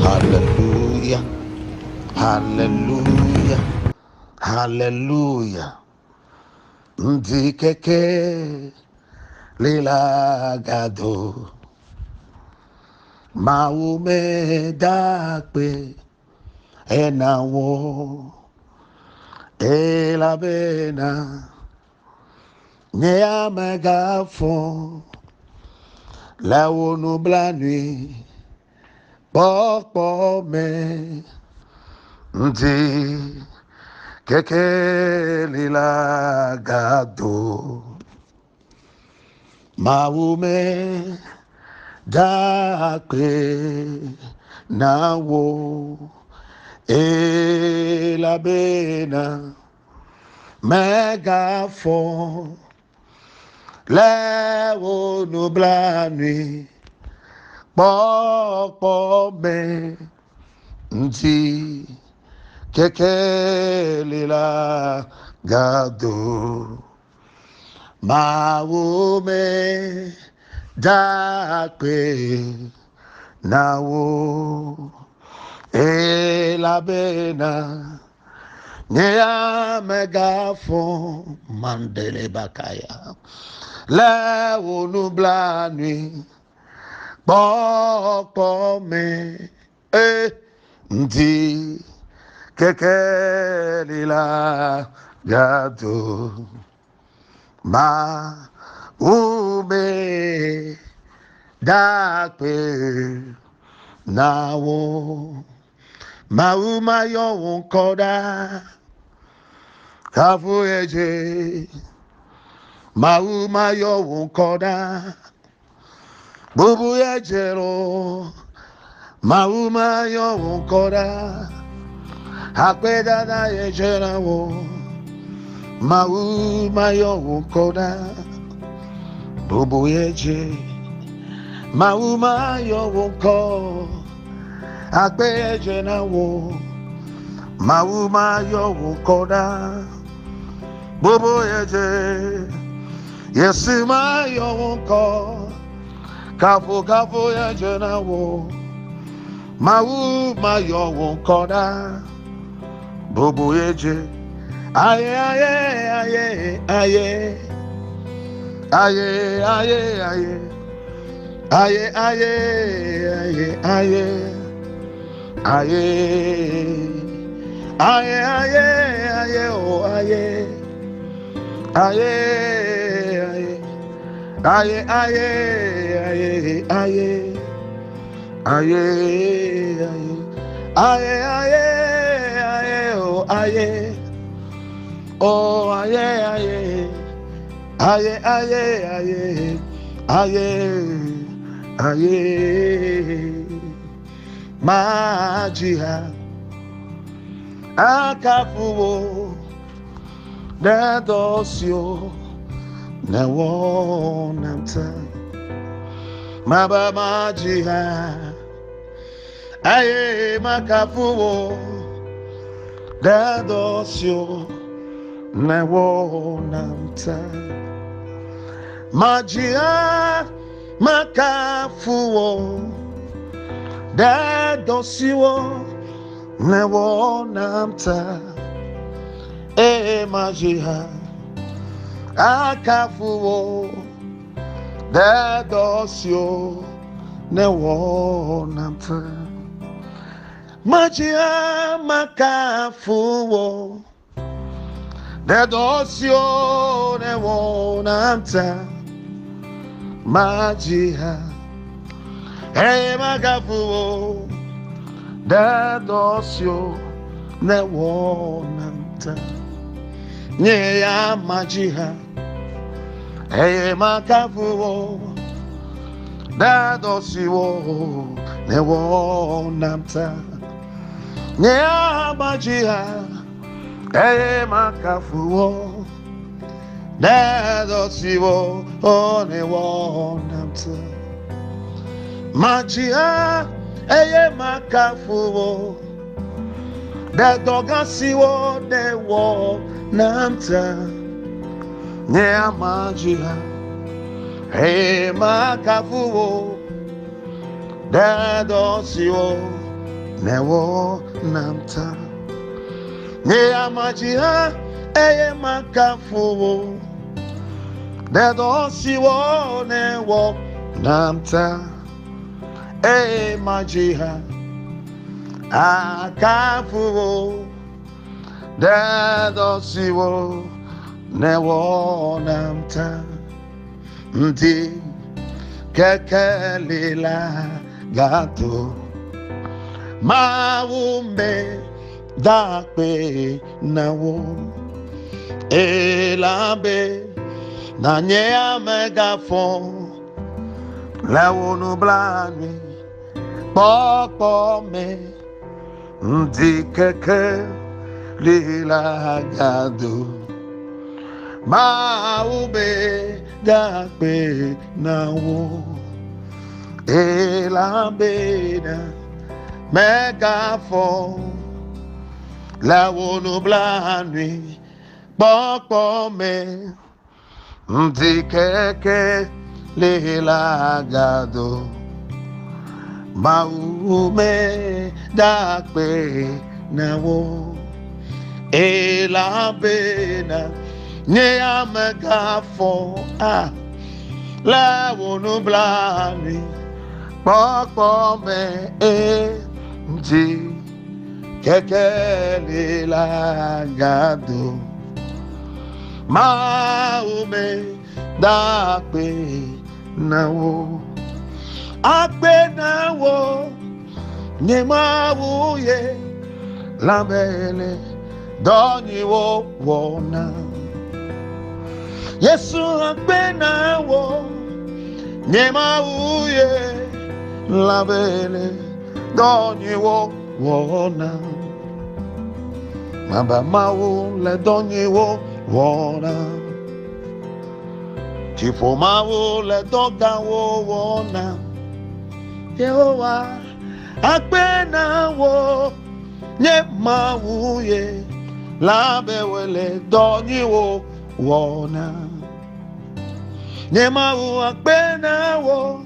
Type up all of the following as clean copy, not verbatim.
Hallelujah, hallelujah, hallelujah. Ndikeke lila gado maume dakpe enawo elabena nea megafon lawo nublani pokpo me ndi keke lila gado maume dakpe nawo elabena megaphone lewo nublani pokpo me nti keke lila gado maume dakpe nawo elabena nea megaphone mandele bakaya lewo nublani pokpo me nti keke lila gado ma ume dakpe nawo mauma yo unkoda kafu eje mauma yo unkoda bubu ejero mauma yo unkoda akweda na ejera wo mauma yo unkoda bubu eje mauma yo unko akpe eje na wo mauma yo unkoda bubu eje yesima yo unko kafu eje na wo mauma yo unkoda bubu eje aye aye aye aye aye aye aye aye aye aye aye aye aye aye oh aye aye aye aye aye aye aye aye aye oh aye oh aye aye aye aye aye aye majiha akafuwo nedosio newonanta maba majiha aye makafuwo nedosio newonanta majiha makafuwo dedosiwo newonamta majiha akafuwo dedosio newonamta majiha makafuwo dedosio newonamta majiha makafuwo dedosio newonamta nyeya majiha makafuwo dedosio newonamta nyeya majiha makafuwo dedosio newonamta majiha makafuwo dedogasiwo newonamta nyeya majiha makafuwo dedosio newo namta ne amajia eye makafu dedo siwo newo namta eye majia akafu dedo siwo newo namta ndi kekelila gato mawumbe dakpe nawo elabe nanye amegafon lawo no blani popo me ndi kekelila gato mawumbe dakpe nawo elabeda megaphone lawo no blani popo me ndikeke lelagado maume dakpe nawo elabeda nye megaphone lawo no blani popo me ndi kekele la gado maume dakpe nawo akpe nawo nye mawuye lambele donyiwo wona Yesu akpe nawo nye mawuye lambele donyiwo wona maba mawu le donyiwo wona tifo mawu le dogawo wona Yehowa akpe nawo nye mawuye labewele donyiwo wona nye mawu akpe nawo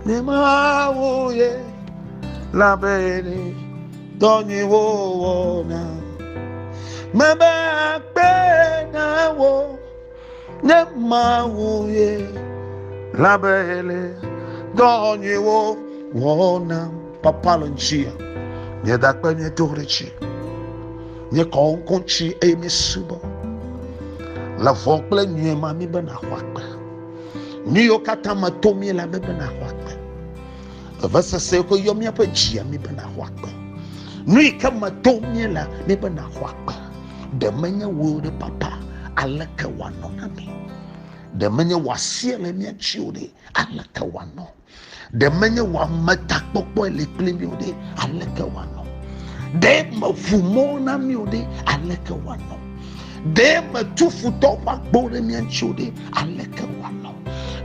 nye mawuye labele donyiwo wona mebe akpe nawo nye mawuye labele donyiwo wona papalonchia nye dakpe nye torechi nye konkonchi emi subo la vokple nye mami bena hwakpe niyo katama tomi la bena hwakpe vasa se ko yomia pa jia mi bena hwakpe nui kama tomi la mi bena hwakpe de menya wode papa alaka wano nami de menya wasiele mi achiode alaka wano de menya wa matakpopo ele klimi ode alaka wano de mafumo nami ode alaka wano de matufuto makbore mi achiode alaka wano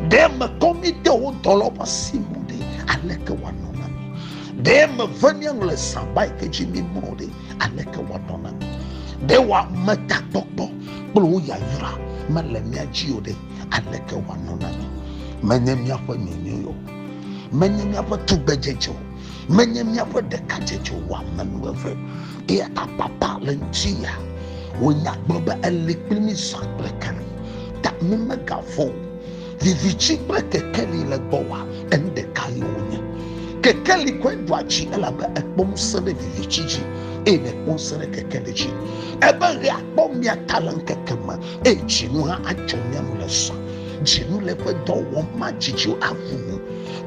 de makomite o dolopa simude alaka wano nami de mavanyang le sabai ke jimi mode alaka wano nami de wa matakpopo bulu ya yura malemi achiode alaka wano nami menyem ya kwa nyenyo menyem ya kwa tubejejo menyem ya kwa dekajejo wa manuwe e papa lentia wonya gboba elekplimi saklekan ta memegafo vivichi kekeli le bowa ende kayonya kekeli kwedwachi elaba ekpomsere vivichi ene kpomsere kekeleji ebe ri akpomia talanke kema ejinu ha ajonya mulesa jinu le kwedo wo majiju avumu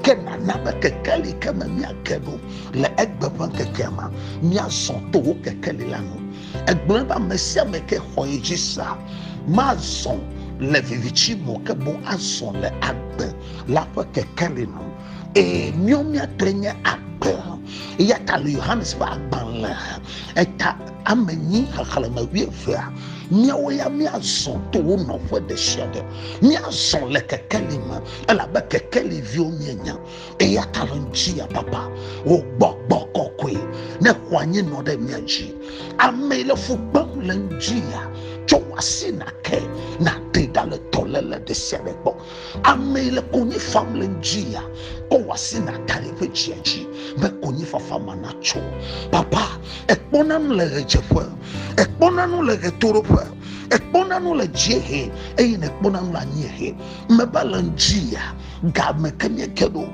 kena naba kekeli kema miakelo le egbeban kekema mia sonto kekeli lanu egbon ba mesia meke hoyejisa mazon le vivichi mo ke bon ason le agbe la fa kekeli no e miomia trenye agbe ya talo Yohanes ba agban la eta amenyi Halloman wiefia miawo ya miazon to no fo de shede miazon le kekeli ma ala ba kekeli viomienya e ya talo njia papa o gbogbo kokwe ne kwanye no de miaji amele fukbam lenjia chowasina ke na tidale tolele de serebo amele koni fam lenjia kowasina talife chiachi me koni fa fama na cho papa ekpona no le jefo ekpona no le torofa ekpona no le jehe eyin ekpona no la nyehe me balanjia ga me kemye kedo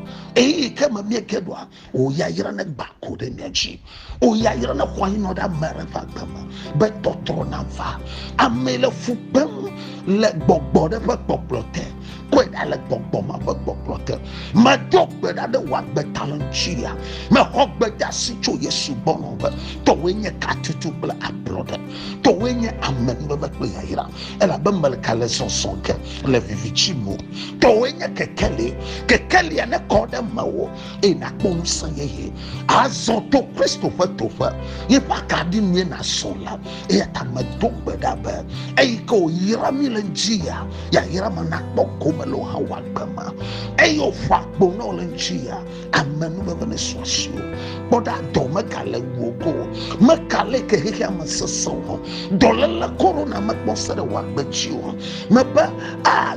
kama me kedo o ya yira na gbako de nyaji o ya yira na kwani no da mare fa gbama be totro na fa amele fupem le gbogbo de fa gbogbote ko da le gbogbo ma fa gbogbote ma dogbe da de wa gbe talanchia me hogbe da si cho yesu bono be to wenye katutu bla upload to wenye amen be be ya yira ela be mal kale son ke le vivichimo to wenye kekele ya ne koda mawo na kponsa ye azoto Christopher tofa ye pakadi nie na sola ta madogbe da ba ko yira milenjia ya yira manakpo komelo hawa kama yo fakbo no lenjia amenu be ne swasio boda do makale wogo makale ke hia maseso dolala corona makbosere wa gbajiwo maba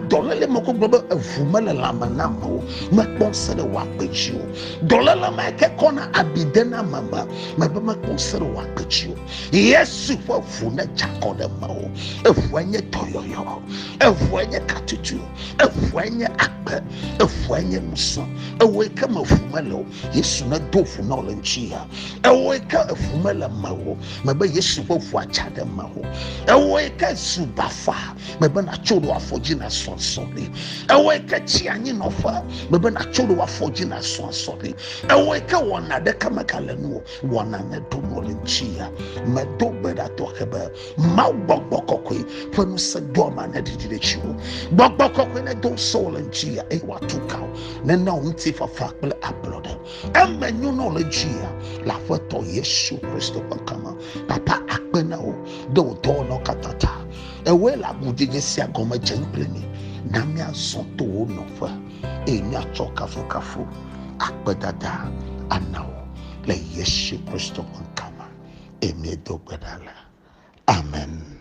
dolale makogbo avumala lamanamo makbosere wa gbajiwo dolala make kona abidena mama maba makbosere wa gbajiwo yesu fofuna chakode mawo efuanye toyoyo efuanye katutu efuanye akpe efuanye muso eweka mafumalo yesu na dofu na olenchia eweka efumala mawo maba yesu fofu achade mawo eweka subafa maba na chodo afoji na sonsori eweka chianyi nofa maba na chodo afoji na sonsori eweka wona de kamakale no wona na do olenchia medo beda to hebe ma bogbokokoi fanu se do ma na didire chiwo bogbokokoi na do solenchia watuka na na unti fa fakle upload emenyu no lenchia la foto yesu Kristo kama papa akpena o do no katata ewe la gudije si agoma jempleni na mi asonto no fa enya choka fokafu akpedada anao le yesu Kristo kama emedo gbedala amen.